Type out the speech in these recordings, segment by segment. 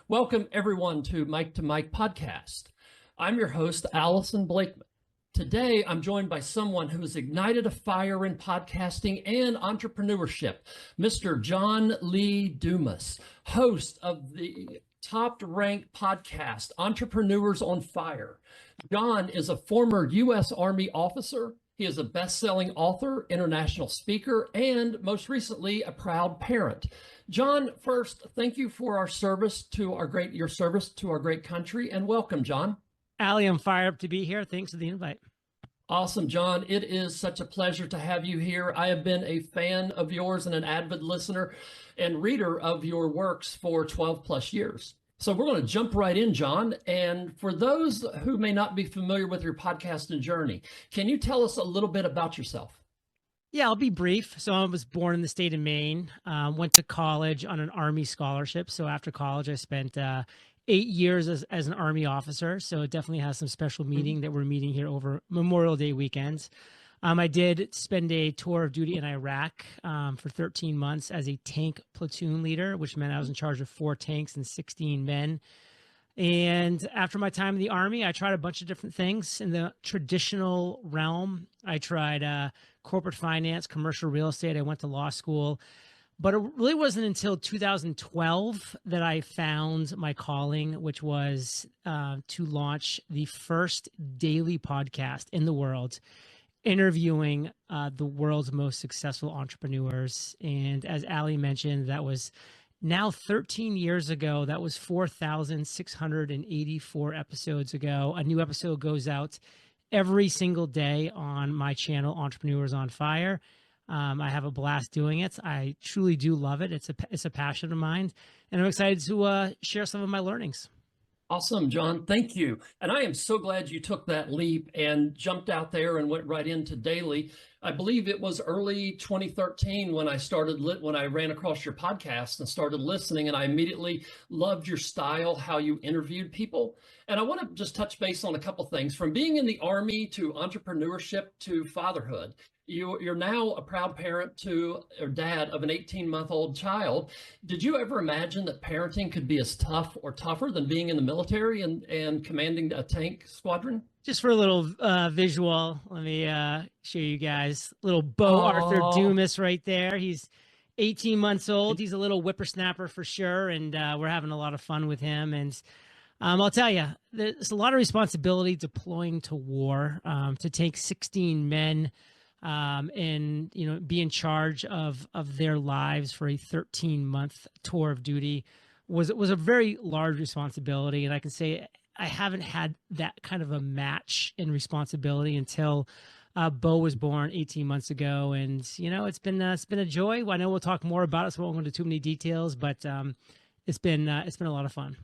Welcome, everyone, to Mike Podcast. I'm your host, Allison Blakeman. Today, I'm joined by someone who has ignited a fire in podcasting and entrepreneurship, Mr. John Lee Dumas, host of the top-ranked podcast, Entrepreneurs on Fire. John is a former U.S. Army officer. He is a best-selling author, international speaker, and most recently, a proud parent. John, first, thank you for your service to our great country, and welcome, John. Allie, I'm fired up to be here. Thanks for the invite. Awesome, John. It is such a pleasure to have you here. I have been a fan of yours and an avid listener and reader of your works for 12 plus years. So we're going to jump right in, John. And for those who may not be familiar with your podcasting journey, can you tell us a little bit about yourself? Yeah, I'll be brief. So I was born in the state of Maine, went to college on an Army scholarship. So after college, I spent 8 years as an Army officer. So it definitely has some special meaning that we're meeting here over Memorial Day weekends. I did spend a tour of duty in Iraq for 13 months as a tank platoon leader, which meant I was in charge of 4 tanks and 16 men. And after my time in the Army, I tried a bunch of different things in the traditional realm. I tried corporate finance, commercial real estate. I went to law school. But it really wasn't until 2012 that I found my calling, which was to launch the first daily podcast in the world, interviewing the world's most successful entrepreneurs. And as Allie mentioned, that was now 13 years ago. That was 4,684 episodes ago. A new episode goes out every single day on my channel, Entrepreneurs on Fire. I have a blast doing it. I truly do love it. It's a passion of mine, and I'm excited to share some of my learnings. Awesome, John. Thank you. And I am so glad you took that leap and jumped out there and went right into daily. I believe it was early 2013 when when I ran across your podcast and started listening, and I immediately loved your style, how you interviewed people. And I want to just touch base on a couple things. From being in the Army to entrepreneurship to fatherhood, you're now a proud parent to or dad of an 18-month-old child. Did you ever imagine that parenting could be as tough or tougher than being in the military and commanding a tank squadron? Just for a little visual, let me show you guys. Little Bo Arthur Dumas right there. He's 18 months old. He's a little whippersnapper for sure, and we're having a lot of fun with him. And I'll tell you, there's a lot of responsibility deploying to war, to take 16 men and be in charge of their lives for a 13-month tour of duty was a very large responsibility. And I can say I haven't had that kind of a match in responsibility until Bo was born 18 months ago. And it's been a joy. I know we'll talk more about it, so I won't go into too many details, but it's been a lot of fun.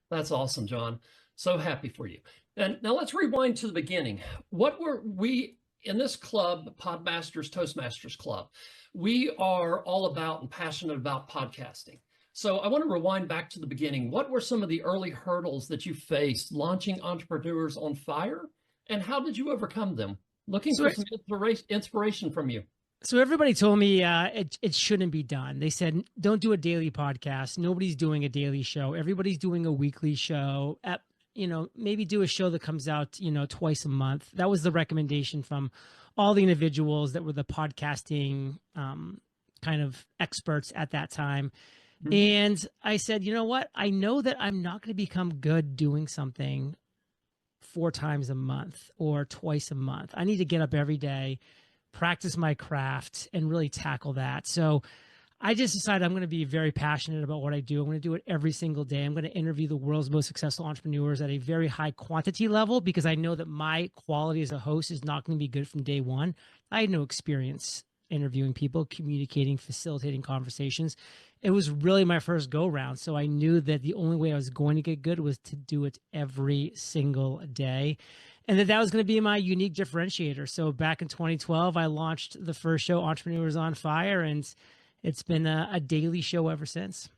That's awesome, John. So happy for you. And now let's rewind to the beginning. What were we in this club, Podmasters Toastmasters Club? We are all about and passionate about podcasting. So I want to rewind back to the beginning. What were some of the early hurdles that you faced launching Entrepreneurs on Fire, and how did you overcome them? Looking for some inspiration from you. So everybody told me it shouldn't be done. They said, don't do a daily podcast. Nobody's doing a daily show. Everybody's doing a weekly show. Maybe do a show that comes out, twice a month. That was the recommendation from all the individuals that were the podcasting kind of experts at that time. Mm-hmm. And I said, you know what? I know that I'm not going to become good doing something 4 times a month or twice a month. I need to get up every day, practice my craft, and really tackle that. So I just decided I'm going to be very passionate about what I do. I'm going to do it every single day. I'm going to interview the world's most successful entrepreneurs at a very high quantity level, because I know that my quality as a host is not going to be good from day one. I had no experience interviewing people, communicating, facilitating conversations. It was really my first go round. So I knew that the only way I was going to get good was to do it every single day. And that was going to be my unique differentiator. So back in 2012, I launched the first show, Entrepreneurs on Fire, and it's been a daily show ever since.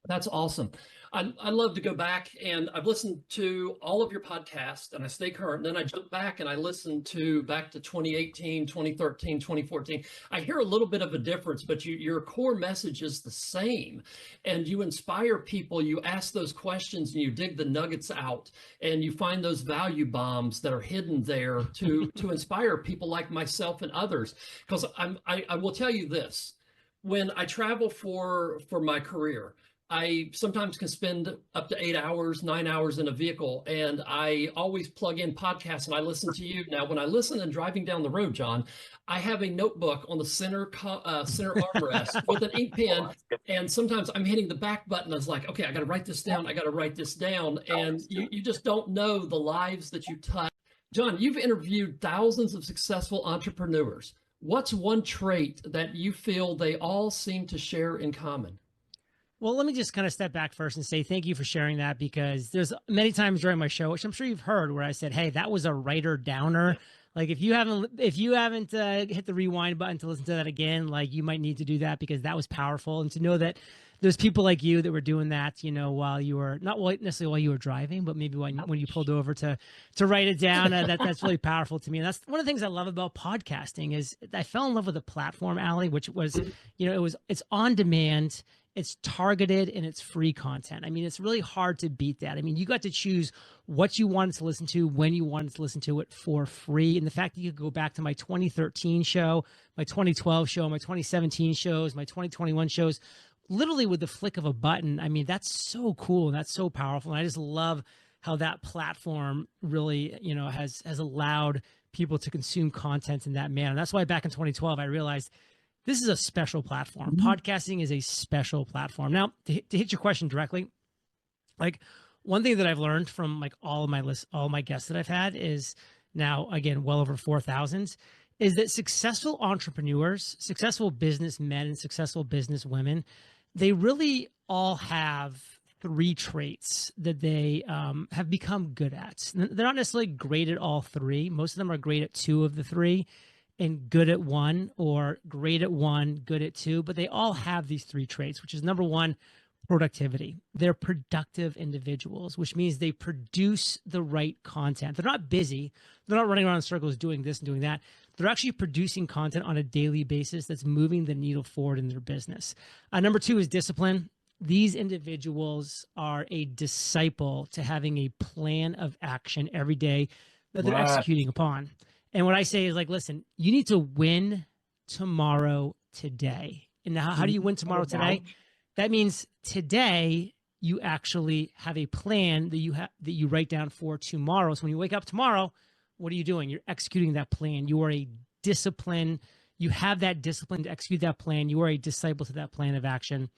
That's awesome. I love to go back, and I've listened to all of your podcasts and I stay current. Then I jump back and I listen to back to 2018, 2013, 2014. I hear a little bit of a difference, but your core message is the same. And you inspire people, you ask those questions and you dig the nuggets out and you find those value bombs that are hidden there to inspire people like myself and others. Because I will tell you this, when I travel for my career, I sometimes can spend up to 8 hours, 9 hours in a vehicle, and I always plug in podcasts and I listen to you. Now, when I listen and driving down the road, John, I have a notebook on the center armrest with an ink pen, and sometimes I'm hitting the back button. I was like, okay, I got to write this down. I got to write this down, and you just don't know the lives that you touch. John, you've interviewed thousands of successful entrepreneurs. What's one trait that you feel they all seem to share in common? Well, let me just kind of step back first and say thank you for sharing that, because there's many times during my show, which I'm sure you've heard, where I said, "Hey, that was a writer downer." Like if you haven't hit the rewind button to listen to that again, like you might need to do that, because that was powerful. And to know that there's people like you that were doing that, while you were not necessarily while you were driving, but maybe when you pulled over to write it down, that's really powerful to me. And that's one of the things I love about podcasting is I fell in love with the platform, Allie, which was, it's on demand. It's targeted and it's free content. I mean, it's really hard to beat that. I mean, you got to choose what you wanted to listen to, when you wanted to listen to it for free. And the fact that you could go back to my 2013 show, my 2012 show, my 2017 shows, my 2021 shows, literally with the flick of a button. I mean, that's so cool and that's so powerful. And I just love how that platform really, has allowed people to consume content in that manner. And that's why back in 2012, I realized this is a special platform. Podcasting is a special platform. Now, to hit your question directly, like one thing that I've learned from like all my guests that I've had is now, again, well over 4,000, is that successful entrepreneurs, successful businessmen, and successful business women, they really all have three traits that they have become good at. They're not necessarily great at all three. Most of them are great at two of the three, and good at one, or great at one, good at two, but they all have these three traits, which is number one, productivity. They're productive individuals, which means they produce the right content. They're not busy. They're not running around in circles doing this and doing that. They're actually producing content on a daily basis that's moving the needle forward in their business. Number two is discipline. These individuals are a disciple to having a plan of action every day that they're executing upon. And what I say is like, listen, you need to win tomorrow today. And how do you win tomorrow today? That means today you actually have a plan that you write down for tomorrow. So when you wake up tomorrow, what are you doing? You're executing that plan. You are a discipline. You have that discipline to execute that plan. You are a disciple to that plan of action.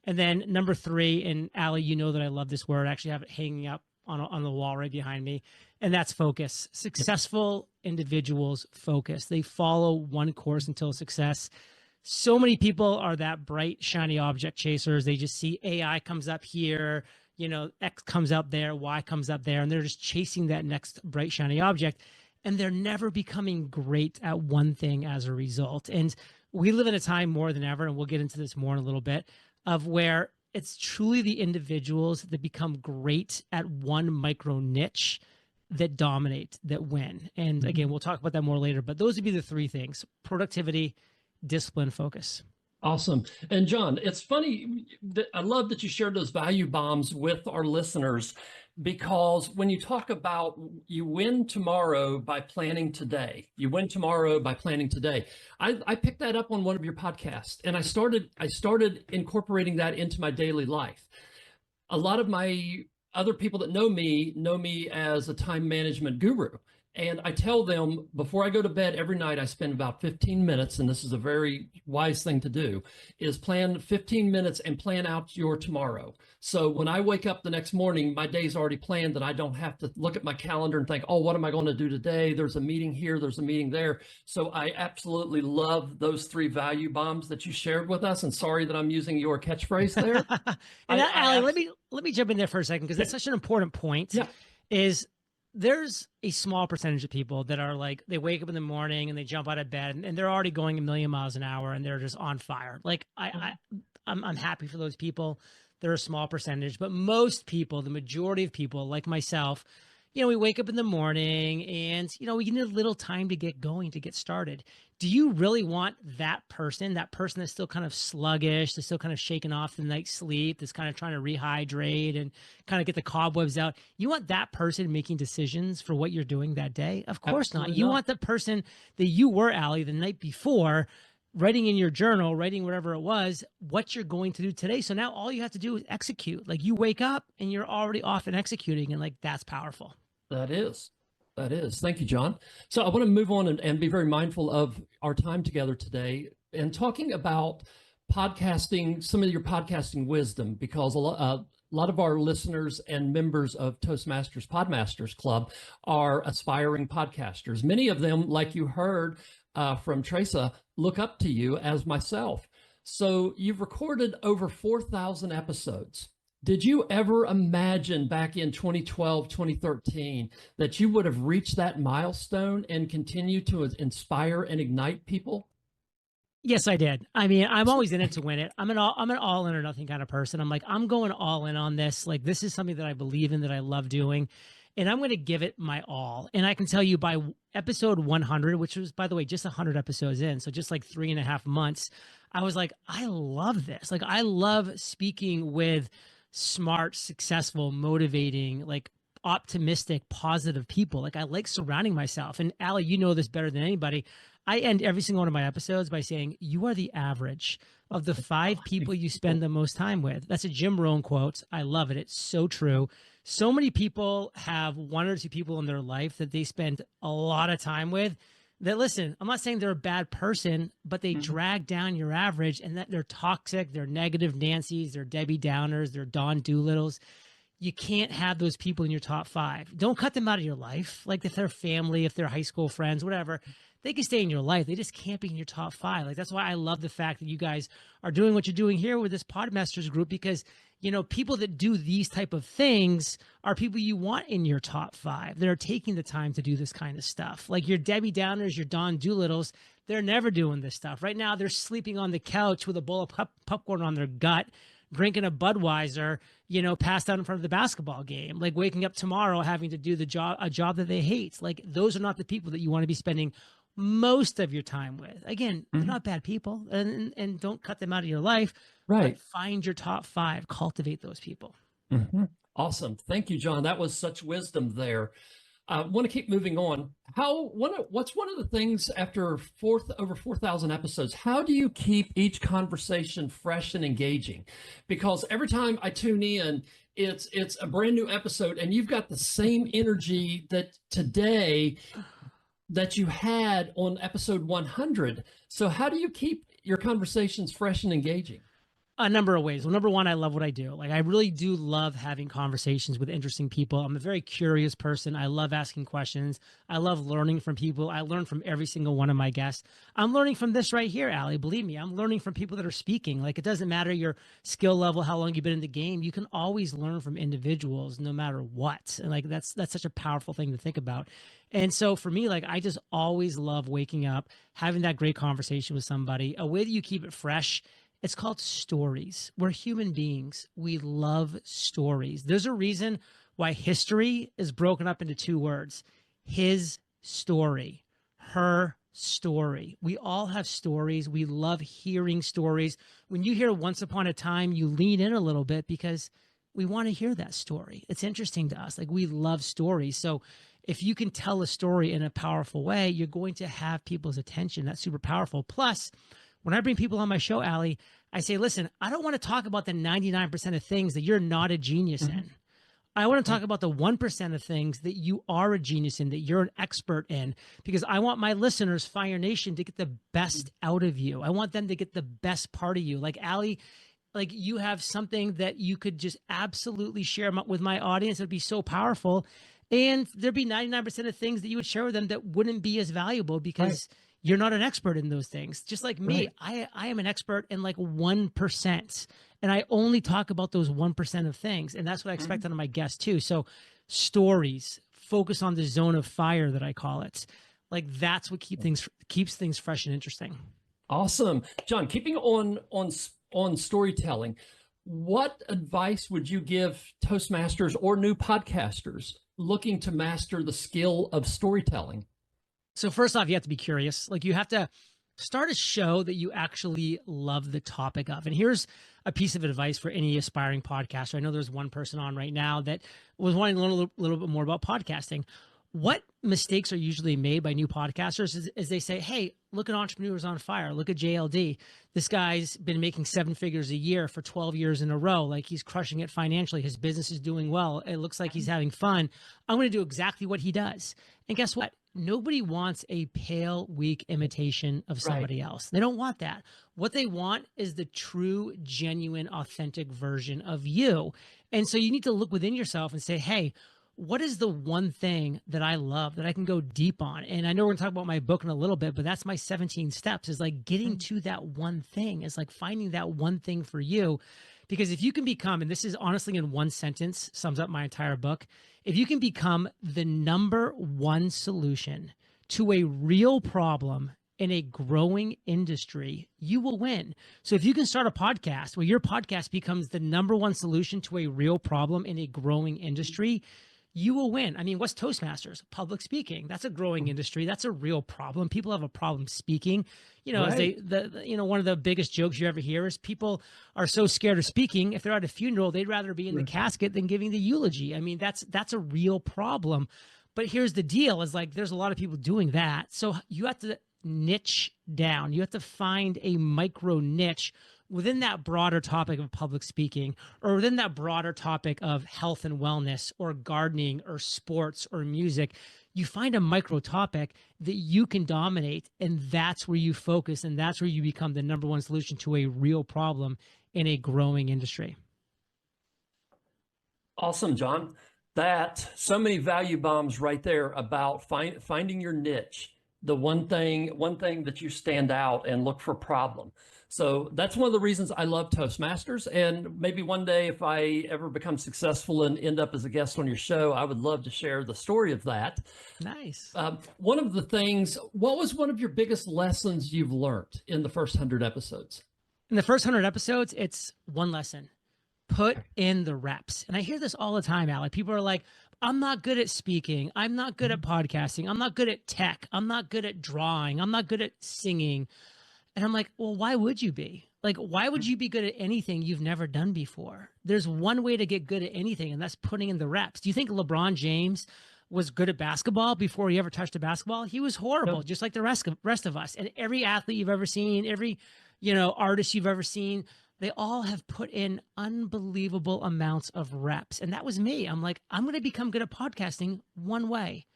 And then number three, and Allie, you know that I love this word. I actually have it hanging up on the wall right behind me. And that's focus. Successful individuals focus. They follow one course until success. So many people are that bright, shiny object chasers. They just see AI comes up here, X comes up there, Y comes up there, and they're just chasing that next bright, shiny object. And they're never becoming great at one thing as a result. And we live in a time more than ever, and we'll get into this more in a little bit, of where it's truly the individuals that become great at one micro niche that dominate, that win. And again, we'll talk about that more later, but those would be the three things: productivity, discipline, focus. Awesome. And John, it's funny that I love that you shared those value bombs with our listeners, because when you talk about you win tomorrow by planning today, you win tomorrow by planning today. I picked that up on one of your podcasts, and I started incorporating that into my daily life. A lot of my other people that know me as a time management guru. And I tell them before I go to bed every night, I spend about 15 minutes, and this is a very wise thing to do, is plan 15 minutes and plan out your tomorrow. So when I wake up the next morning, my day's already planned, and I don't have to look at my calendar and think, oh, what am I going to do today? There's a meeting here, there's a meeting there. So I absolutely love those three value bombs that you shared with us. And sorry that I'm using your catchphrase there. And Allie, let me jump in there for a second, because that's such an important point. Yeah. Is there's a small percentage of people that are like, they wake up in the morning and they jump out of bed and they're already going a million miles an hour and they're just on fire. Like I'm happy for those people. They're a small percentage, but most people, the majority of people like myself, we wake up in the morning and, we need a little time to get going, to get started. Do you really want that person that's still kind of sluggish, that's still kind of shaking off the night's sleep, that's kind of trying to rehydrate and kind of get the cobwebs out? You want that person making decisions for what you're doing that day? Of course not. You want the person that you were, Allie, the night before, writing in your journal, writing whatever it was, what you're going to do today. So now all you have to do is execute. Like, you wake up and you're already off and executing, and like, that's powerful. That is. Thank you, John. So I want to move on and be very mindful of our time together today and talking about podcasting, some of your podcasting wisdom, because a lot of our listeners and members of Toastmasters Podmasters Club are aspiring podcasters. Many of them, like you heard from Teresa, look up to you as myself. So you've recorded over 4,000 episodes. Did you ever imagine back in 2012, 2013, that you would have reached that milestone and continue to inspire and ignite people? Yes, I did. I mean, I'm always in it to win it. I'm an all in or nothing kind of person. I'm like, I'm going all in on this. Like, this is something that I believe in, that I love doing, and I'm going to give it my all. And I can tell you, by episode 100, which was, by the way, just 100 episodes in, so just like 3.5 months, I was like, I love this. Like, I love speaking with smart, successful, motivating, like optimistic, positive people. Like, I like surrounding myself. And Allie, you know this better than anybody. I end every single one of my episodes by saying, you are the average of the 5 people you spend the most time with. That's a Jim Rohn quote. I love it. It's so true. So many people have 1 or 2 people in their life that they spend a lot of time with, that, listen, I'm not saying they're a bad person, but they drag down your average, and that they're toxic, they're negative Nancy's, they're Debbie Downers, they're Don Doolittles. You can't have those people in your top 5. Don't cut them out of your life. Like, if they're family, if they're high school friends, whatever, they can stay in your life. They just can't be in your top 5. Like, that's why I love the fact that you guys are doing what you're doing here with this Podmasters group, because, people that do these type of things are people you want in your top 5. They're taking the time to do this kind of stuff. Like, your Debbie Downers, your Don Doolittles, they're never doing this stuff. Right now, they're sleeping on the couch with a bowl of popcorn on their gut, drinking a Budweiser, passed out in front of the basketball game, like waking up tomorrow having to do a job that they hate. Like, those are not the people that you want to be spending most of your time with. Again, they're not bad people, and don't cut them out of your life. Right. But find your top 5, cultivate those people. Awesome. Thank you, John. That was such wisdom there. I want to keep moving on. What's one of the things after over 4,000 episodes, how do you keep each conversation fresh and engaging? Because every time I tune in, it's a brand new episode, and you've got the same energy that today that you had on episode 100. So how do you keep your conversations fresh and engaging? A number of ways. Well, number one, I love what I do. Like, I really do love having conversations with interesting people. I'm a very curious person. I love asking questions. I love learning from people. I learn from every single one of my guests. I'm learning from this right here, Allie. Believe me, I'm learning from people that are speaking. Like, it doesn't matter your skill level, how long you've been in the game. You can always learn from individuals no matter what. And like, that's such a powerful thing to think about. And so for me, like, I just always love waking up, having that great conversation with somebody. A way that you keep it fresh, it's called stories. We're human beings. We love stories. There's a reason why history is broken up into 2 words: his story, her story. We all have stories. We love hearing stories. When you hear Once Upon a Time, you lean in a little bit because we want to hear that story. It's interesting to us. Like, we love stories. So if you can tell a story in a powerful way, you're going to have people's attention. That's super powerful. Plus, when I bring people on my show, Allie, I say, listen, I don't want to talk about the 99% of things that you're not a genius in. I want to talk about the 1% of things that you are a genius in, that you're an expert in, because I want my listeners, Fire Nation, to get the best out of you. I want them to get the best part of you. Like, Allie, like, you have something that you could just absolutely share with my audience. It'd be so powerful. And there'd be 99% of things that you would share with them that wouldn't be as valuable because you're not an expert in those things. Just like me, I am an expert in like 1%. And I only talk about those 1% of things. And that's what I expect out of my guests too. So stories, focus on the zone of fire that I call it. Like, that's what keeps things fresh and interesting. Awesome. John, keeping on storytelling, What advice would you give Toastmasters or new podcasters looking to master the skill of storytelling? So first off, you have to be curious. Like you have to start a show that you actually love the topic of. And here's a piece of advice for any aspiring podcaster. I know there's one person on right now that was wanting to learn a little bit more about podcasting. What mistakes are usually made by new podcasters is they say, hey, look at Entrepreneurs on Fire. Look at JLD. This guy's been making 7 figures a year for 12 years in a row. Like he's crushing it financially. His business is doing well. It looks like he's having fun. I'm going to do exactly what he does. And guess what? Nobody wants a pale, weak imitation of somebody else. They don't want that. What they want is the true, genuine, authentic version of you. And so you need to look within yourself and say, hey, what is the one thing that I love that I can go deep on? And I know we're gonna talk about my book in a little bit, but that's my 17 steps, is like getting to that one thing, is like finding that one thing for you. Because if you can become, and this is honestly in one sentence, sums up my entire book. If you can become the #1 solution to a real problem in a growing industry, you will win. So if you can start a podcast where your podcast becomes the #1 solution to a real problem in a growing industry, you will win. I mean, what's Toastmasters? Public speaking. That's a growing industry. That's a real problem. People have a problem speaking. You know, as one of the biggest jokes you ever hear is people are so scared of speaking. If they're at a funeral, they'd rather be in the casket than giving the eulogy. I mean, that's a real problem. But here's the deal, is like, there's a lot of people doing that. So you have to niche down. You have to find a micro niche within that broader topic of public speaking, or within that broader topic of health and wellness, or gardening, or sports, or music. You find a micro topic that you can dominate, and that's where you focus, and that's where you become the #1 solution to a real problem in a growing industry. Awesome, John. That so many value bombs right there about finding your niche, the one thing that you stand out and look for problem. So that's one of the reasons I love Toastmasters. And maybe one day, if I ever become successful and end up as a guest on your show, I would love to share the story of that. Nice. One of the things, what was one of your biggest lessons you've learned in the first 100 episodes? In the first 100 episodes, it's one lesson: put in the reps. And I hear this all the time, Allie. People are like, I'm not good at speaking. I'm not good at podcasting. I'm not good at tech. I'm not good at drawing. I'm not good at singing. And I'm like, well, why would you be? Like, why would you be good at anything you've never done before? There's one way to get good at anything, and that's putting in the reps. Do you think LeBron James was good at basketball before he ever touched a basketball? He was horrible, just like the rest of us. And every athlete you've ever seen, every, artist you've ever seen, they all have put in unbelievable amounts of reps. And that was me. I'm like, I'm going to become good at podcasting one way: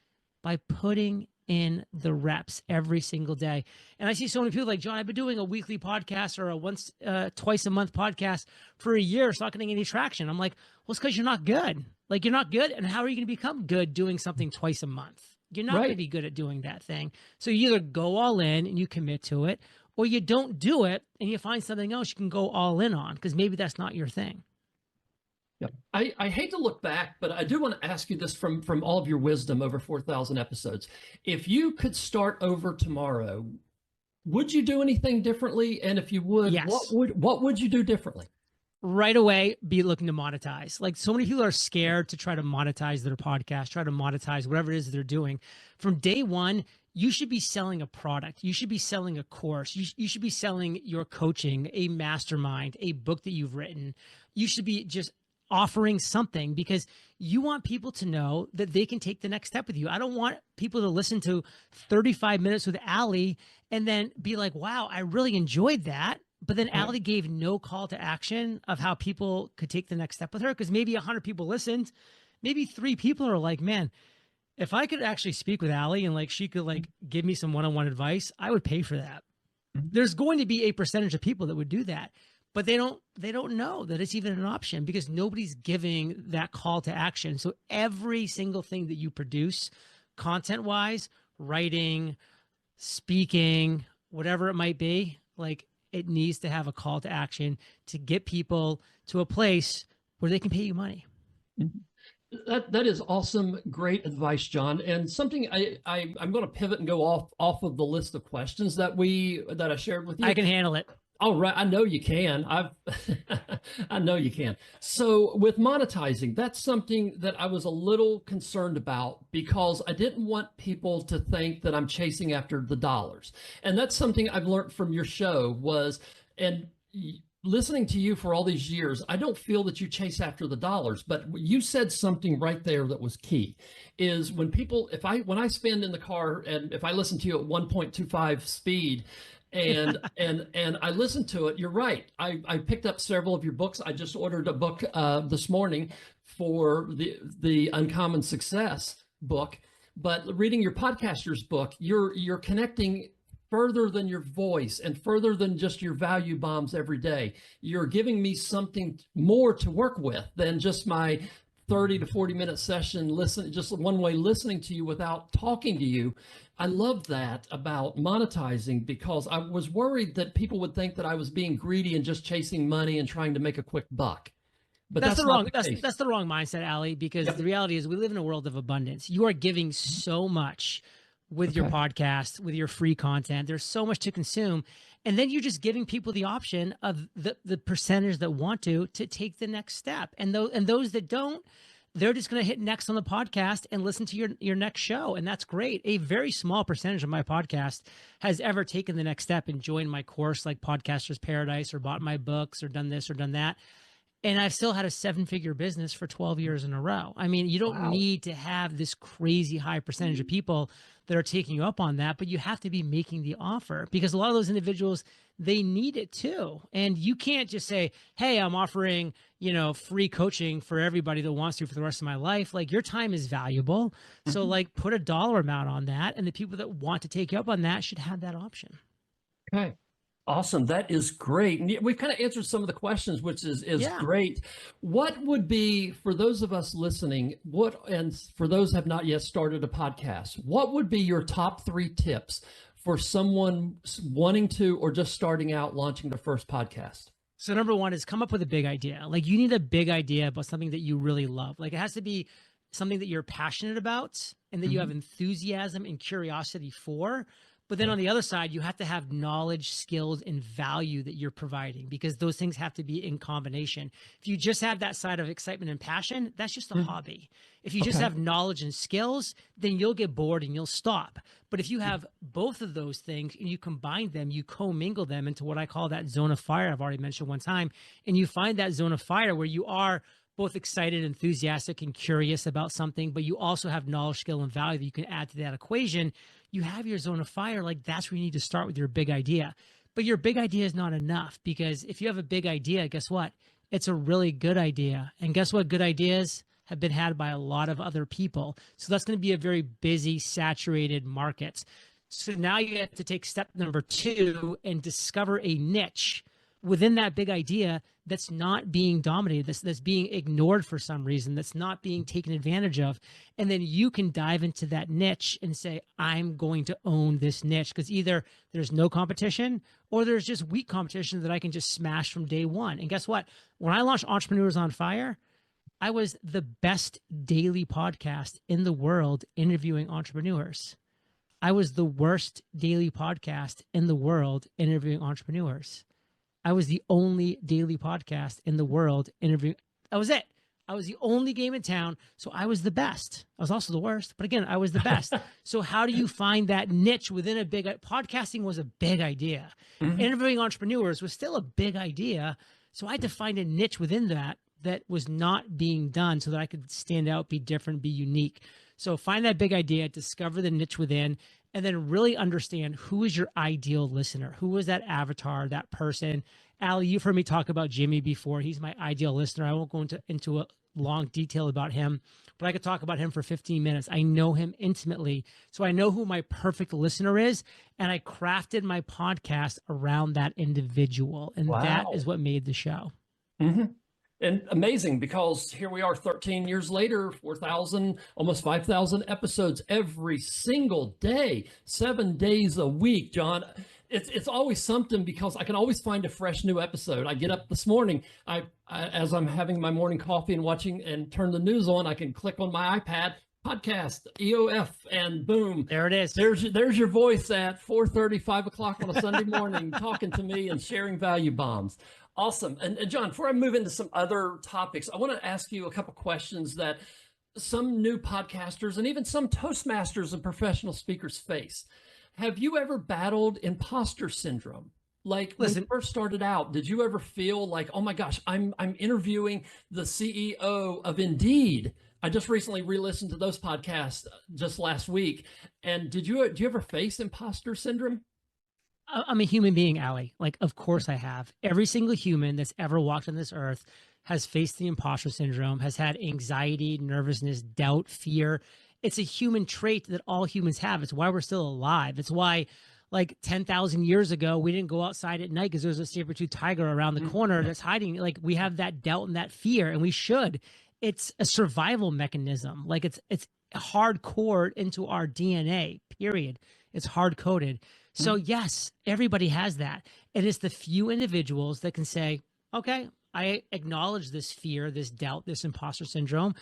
by putting in the reps every single day. And I see so many people like, John, I've been doing a weekly podcast or a twice a month podcast for a year. It's not getting any traction. I'm like, well, it's because you're not good. Like, you're not good. And how are you going to become good doing something twice a month? You're not going to be good at doing that thing. So you either go all in and you commit to it, or you don't do it and you find something else you can go all in on, because maybe that's not your thing. Yeah. I hate to look back, but I do want to ask you this from all of your wisdom over 4,000 episodes. If you could start over tomorrow, would you do anything differently? And if you would, Yes. what would you do differently? Right away, be looking to monetize. Like, so many people are scared to try to monetize their podcast, try to monetize whatever it is they're doing. From day one, you should be selling a product. You should be selling a course. You should be selling your coaching, a mastermind, a book that you've written. You should be just offering something, because you want people to know that they can take the next step with you. I don't want people to listen to 35 minutes with Allie and then be like, wow, I really enjoyed that. But then Allie gave no call to action of how people could take the next step with her, because maybe 100 people listened. Maybe 3 people are like, man, if I could actually speak with Allie and like she could like give me some one-on-one advice, I would pay for that. There's going to be a percentage of people that would do that, but they don't know that it's even an option, because nobody's giving that call to action. So every single thing that you produce, content-wise, writing, speaking, whatever it might be, like, it needs to have a call to action to get people to a place where they can pay you money. That is awesome. Great advice, John. And something I'm going to pivot and go off of the list of questions that I shared with you. I can handle it. All right, I know you can. I know you can. So with monetizing, that's something that I was a little concerned about because I didn't want people to think that I'm chasing after the dollars. And that's something I've learned from your show and listening to you for all these years, I don't feel that you chase after the dollars, but you said something right there that was key is when I spend in the car and if I listen to you at 1.25 speed, and I listened to it. You're right. I picked up several of your books. I just ordered a book this morning for the Uncommon Success book. But reading your podcaster's book, you're connecting further than your voice and further than just your value bombs every day. You're giving me something more to work with than just my 30 to 40 minute session, just one way listening to you without talking to you. I love that about monetizing because I was worried that people would think that I was being greedy and just chasing money and trying to make a quick buck. But that's the wrong mindset, Allie, because Yep. the reality is we live in a world of abundance. You are giving so much with your podcast, with your free content. There's so much to consume. And then you're just giving people the option of the percentage that want to take the next step. And those that don't, they're just going to hit next on the podcast and listen to your next show. And that's great. A very small percentage of my podcast has ever taken the next step and joined my course like Podcasters Paradise or bought my books or done this or done that. And I've still had a 7-figure business for 12 years in a row. I mean, you don't need to have this crazy high percentage of people that are taking you up on that, but you have to be making the offer because a lot of those individuals, they need it too. And you can't just say, hey, I'm offering, free coaching for everybody that wants to for the rest of my life. Like your time is valuable. So like put a dollar amount on that. And the people that want to take you up on that should have that option. Okay. Awesome. That is great. And we've kind of answered some of the questions, which is great. What would be, for those of us listening, and for those who have not yet started a podcast, what would be your top 3 tips for someone wanting to, or just starting out launching their first podcast? So number 1 is come up with a big idea. Like you need a big idea about something that you really love. Like it has to be something that you're passionate about and that you have enthusiasm and curiosity for. But then on the other side, you have to have knowledge, skills, and value that you're providing because those things have to be in combination. If you just have that side of excitement and passion, that's just a hobby. If you just have knowledge and skills, then you'll get bored and you'll stop. But if you have both of those things and you combine them, you commingle them into what I call that zone of fire I've already mentioned one time, and you find that zone of fire where you are both excited, enthusiastic, and curious about something, but you also have knowledge, skill, and value that you can add to that equation. You have your zone of fire. Like that's where you need to start with your big idea. But your big idea is not enough because if you have a big idea, guess what? It's a really good idea. And guess what? Good ideas have been had by a lot of other people. So that's going to be a very busy, saturated market. So now you have to take step number 2 and discover a niche within that big idea that's not being dominated, that's being ignored for some reason, that's not being taken advantage of. And then you can dive into that niche and say, I'm going to own this niche because either there's no competition or there's just weak competition that I can just smash from day one. And guess what? When I launched Entrepreneurs on Fire, I was the best daily podcast in the world interviewing entrepreneurs. I was the worst daily podcast in the world interviewing entrepreneurs. I was the only daily podcast in the world interviewing. That was it. I was the only game in town. So I was the best. I was also the worst, but again, I was the best. So how do you find that niche within a big, podcasting was a big idea. Interviewing entrepreneurs was still a big idea. So I had to find a niche within that was not being done so that I could stand out, be different, be unique. So find that big idea, discover the niche within, and then really understand who is your ideal listener. Who is that avatar, that person? Allie, you've heard me talk about Jimmy before. He's my ideal listener. I won't go into a long detail about him, but I could talk about him for 15 minutes. I know him intimately. So I know who my perfect listener is. And I crafted my podcast around that individual. And that is what made the show. And amazing because here we are 13 years later, 4,000, almost 5,000 episodes every single day, 7 days a week, John. It's always something because I can always find a fresh new episode. I get up this morning, as I'm having my morning coffee and watching and turn the news on, I can click on my iPad, Podcast, EOF, and boom. There it is. There's your voice at 4:30, 5 o'clock on a Sunday morning, talking to me and sharing value bombs. Awesome. And John, before I move into some other topics, I want to ask you a couple questions that some new podcasters and even some Toastmasters and professional speakers face. Have you ever battled imposter syndrome? Like when you first started out, did you ever feel like, oh my gosh, I'm interviewing the CEO of Indeed? I just recently re-listened to those podcasts just last week. And do you ever face imposter syndrome? I'm a human being, Allie. Like, of course I have. Every single human that's ever walked on this earth has faced the imposter syndrome, has had anxiety, nervousness, doubt, fear. It's a human trait that all humans have. It's why we're still alive. It's why, like 10,000 years ago, we didn't go outside at night because there's a saber-toothed tiger around the corner that's hiding. Like, we have that doubt and that fear, and we should. It's a survival mechanism. Like, it's hardcore into our DNA, period. It's hard-coded. So yes, everybody has that. And it's the few individuals that can say, okay, I acknowledge this fear, this doubt, this imposter syndrome,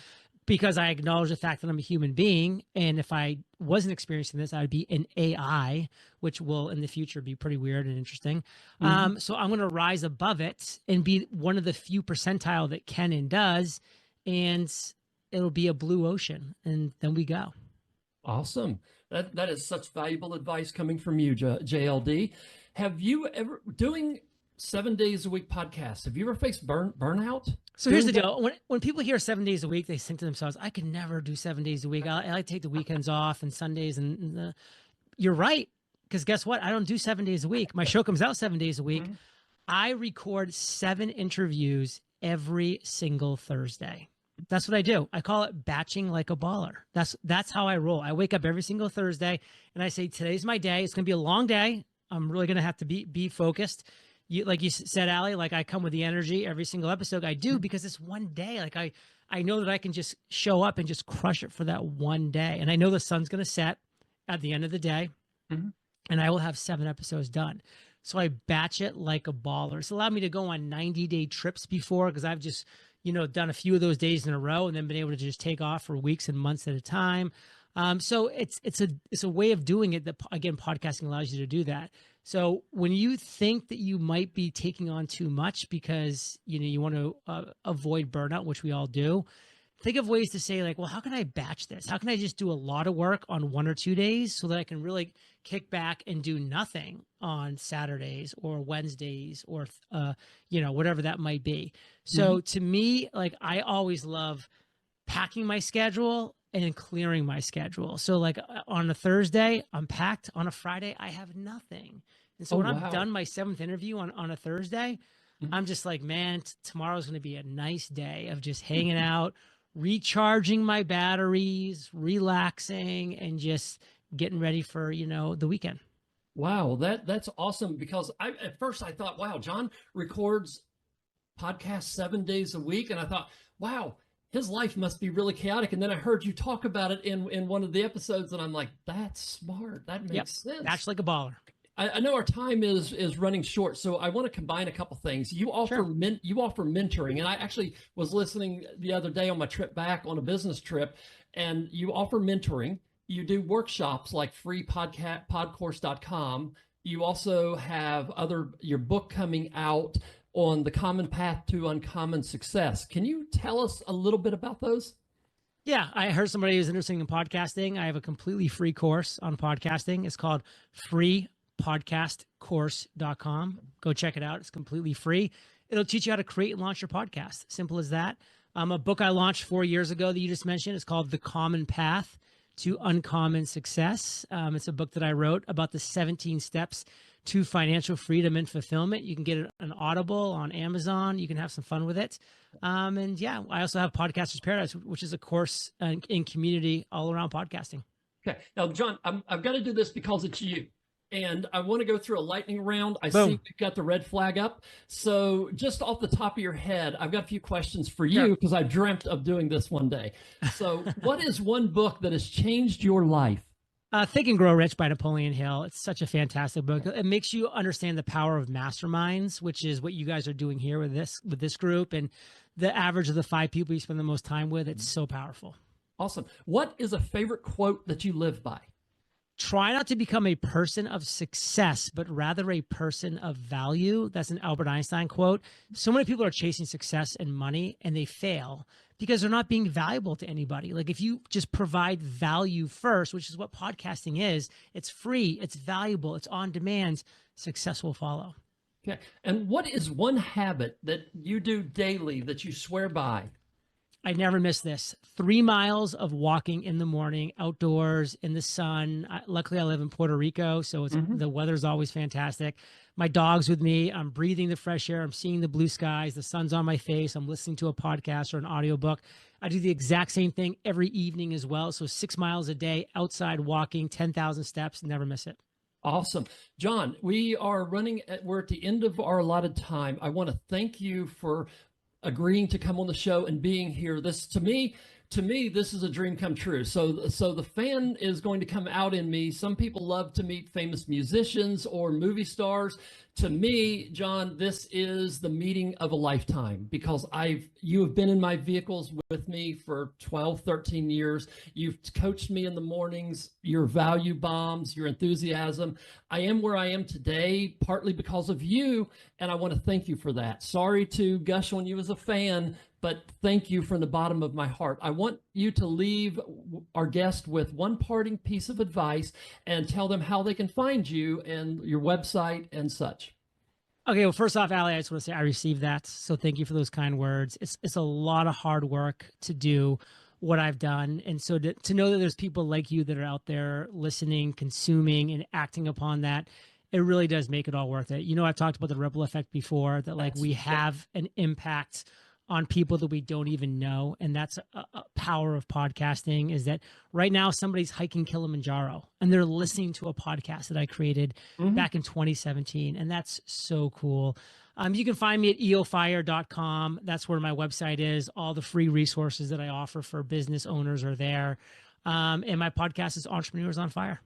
because I acknowledge the fact that I'm a human being. And if I wasn't experiencing this, I would be an AI, which will in the future be pretty weird and interesting. So I'm going to rise above it and be one of the few percentile that can and does. And it'll be a blue ocean. And then we go. Awesome. That is such valuable advice coming from you, JLD. Have you ever, doing 7 days a week podcasts, have you ever faced burnout? So here's the deal. When people hear 7 days a week, they think to themselves, I can never do 7 days a week. I like to take the weekends off and Sundays. You're right. Because guess what? I don't do 7 days a week. My show comes out 7 days a week. I record 7 interviews every single Thursday. That's what I do. I call it batching like a baller. That's how I roll. I wake up every single Thursday and I say, today's my day. It's going to be a long day. I'm really going to have to be focused. Like you said, Allie, like I come with the energy every single episode. I do because it's one day. Like I know that I can just show up and just crush it for that one day. And I know the sun's going to set at the end of the day and I will have 7 episodes done. So I batch it like a baller. It's allowed me to go on 90-day trips before because I've just, done a few of those days in a row and then been able to just take off for weeks and months at a time. So it's a way of doing it that, again, podcasting allows you to do that. So when you think that you might be taking on too much because, you want to avoid burnout, which we all do, think of ways to say like, well, how can I batch this? How can I just do a lot of work on 1 or 2 days so that I can really kick back and do nothing on Saturdays or Wednesdays or, whatever that might be. So to me, like I always love packing my schedule and clearing my schedule. So like on a Thursday, I'm packed. On a Friday, I have nothing. And so when I'm done my 7th interview on a Thursday, I'm just like, man, tomorrow's going to be a nice day of just hanging out, recharging my batteries, relaxing, and just getting ready for, the weekend. Wow, that's awesome because at first I thought, wow, John records podcasts 7 days a week. And I thought, wow, his life must be really chaotic. And then I heard you talk about it in one of the episodes and I'm like, that's smart. That makes sense. That's like a baller. I know our time is running short, so I want to combine a couple things. You offer you offer mentoring, and I actually was listening the other day on my trip back on a business trip, and you offer mentoring. You do workshops like freepodcourse.com. You also have your book coming out on the common path to uncommon success. Can you tell us a little bit about those? Yeah, I heard somebody who's interested in podcasting. I have a completely free course on podcasting. It's called freepodcastcourse.com. Go check it out. It's completely free. It'll teach you how to create and launch your podcast. Simple as that. A book I launched 4 years ago that you just mentioned is called The Common Path to Uncommon Success. It's a book that I wrote about the 17 steps to financial freedom and fulfillment. You can get it on Audible, on Amazon. You can have some fun with it. And yeah, I also have Podcasters Paradise, which is a course in community all around podcasting. Okay. Now, John, I've got to do this because it's you. And I want to go through a lightning round. I see we've got the red flag up. So just off the top of your head, I've got a few questions for you because I dreamt of doing this one day. So what is one book that has changed your life? Think and Grow Rich by Napoleon Hill. It's such a fantastic book. It makes you understand the power of masterminds, which is what you guys are doing here with this group. And the average of the 5 people you spend the most time with, it's so powerful. Awesome. What is a favorite quote that you live by? Try not to become a person of success, but rather a person of value. That's an Albert Einstein quote. So many people are chasing success and money and they fail because they're not being valuable to anybody. Like if you just provide value first, which is what podcasting is, it's free, it's valuable, it's on demand, success will follow. Okay. And what is one habit that you do daily that you swear by? I never miss this. 3 miles of walking in the morning, outdoors, in the sun. Luckily, I live in Puerto Rico, so the weather's always fantastic. My dog's with me. I'm breathing the fresh air. I'm seeing the blue skies. The sun's on my face. I'm listening to a podcast or an audiobook. I do the exact same thing every evening as well. So 6 miles a day, outside walking, 10,000 steps. Never miss it. Awesome. John, we're at the end of our allotted time. I want to thank you for agreeing to come on the show and being here. This to me, this is a dream come true. So the fan is going to come out in me. Some people love to meet famous musicians or movie stars. To me, John, this is the meeting of a lifetime because you have been in my vehicles with me for 12, 13 years. You've coached me in the mornings, your value bombs, your enthusiasm. I am where I am today, partly because of you, and I want to thank you for that. Sorry to gush on you as a fan, but thank you from the bottom of my heart. I want you to leave our guest with one parting piece of advice and tell them how they can find you and your website and such. Okay, well, first off, Allie, I just want to say I received that. So thank you for those kind words. It's a lot of hard work to do what I've done. And so to know that there's people like you that are out there listening, consuming, and acting upon that, it really does make it all worth it. You know, I've talked about the ripple effect before, that like we have an impact on people that we don't even know. And that's a power of podcasting, is that right now somebody's hiking Kilimanjaro and they're listening to a podcast that I created back in 2017. And that's so cool. You can find me at eofire.com. That's where my website is. All the free resources that I offer for business owners are there. And my podcast is Entrepreneurs on Fire.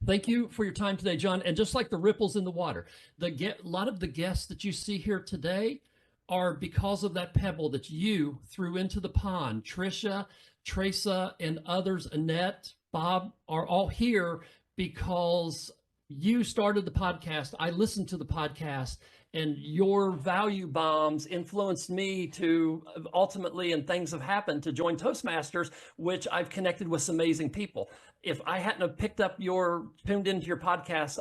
Thank you for your time today, John. And just like the ripples in the water, a lot of the guests that you see here today are because of that pebble that you threw into the pond. Trisha, Teresa, and others, Annette, Bob, are all here because you started the podcast. I listened to the podcast, and your value bombs influenced me to ultimately, and things have happened, to join Toastmasters, which I've connected with some amazing people. If I hadn't have tuned into your podcast,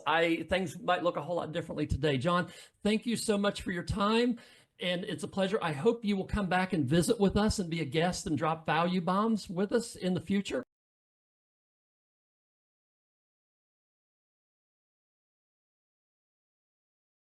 things might look a whole lot differently today. John, thank you so much for your time. And it's a pleasure. I hope you will come back and visit with us and be a guest and drop value bombs with us in the future.